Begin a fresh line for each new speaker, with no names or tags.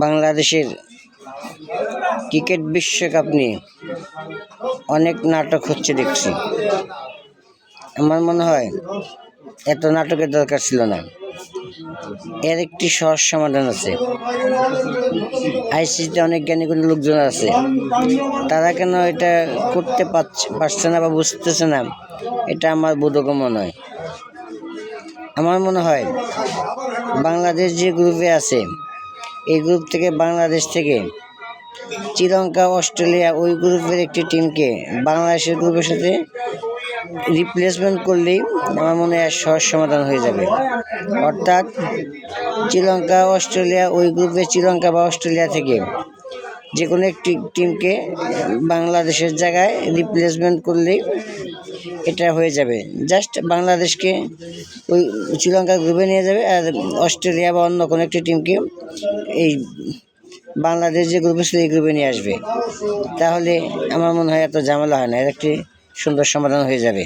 বাংলাদেশের ক্রিকেট বিশ্বকাপ নিয়ে অনেক নাটক হচ্ছে দেখছি। আমার মনে হয় এত নাটকের দরকার ছিল না। এর একটি সহজ সমাধান আছে। আইসিসিতে অনেক জ্ঞানীগুণী লোকজন আছে, তারা কেন এটা করতে পারছে না বা বুঝতেছে না, এটা আমার বোধগম্য নয়। আমার মনে হয় বাংলাদেশ যে গ্রুপে আছে, এই গ্রুপ থেকে বাংলাদেশ থেকে শ্রীলঙ্কা, অস্ট্রেলিয়া, ওই গ্রুপের একটি টিমকে বাংলাদেশের গ্রুপের সাথে রিপ্লেসমেন্ট করলেই আমার মনে হয় সহজ সমাধান হয়ে যাবে। অর্থাৎ শ্রীলঙ্কা, অস্ট্রেলিয়া, ওই গ্রুপে শ্রীলঙ্কা বা অস্ট্রেলিয়া থেকে যে কোনো একটি টিমকে বাংলাদেশের জায়গায় রিপ্লেসমেন্ট করলেই এটা হয়ে যাবে। জাস্ট বাংলাদেশকে ওই শ্রীলঙ্কার গ্রুপে নিয়ে যাবে, আর অস্ট্রেলিয়া বা অন্য কোনো একটি টিমকে এই বাংলাদেশ যে গ্রুপে ছিল এই গ্রুপে নিয়ে আসবে। তাহলে আমার মনে হয় এত ঝামেলা হয় না, এর একটি সুন্দর সমাধান হয়ে যাবে।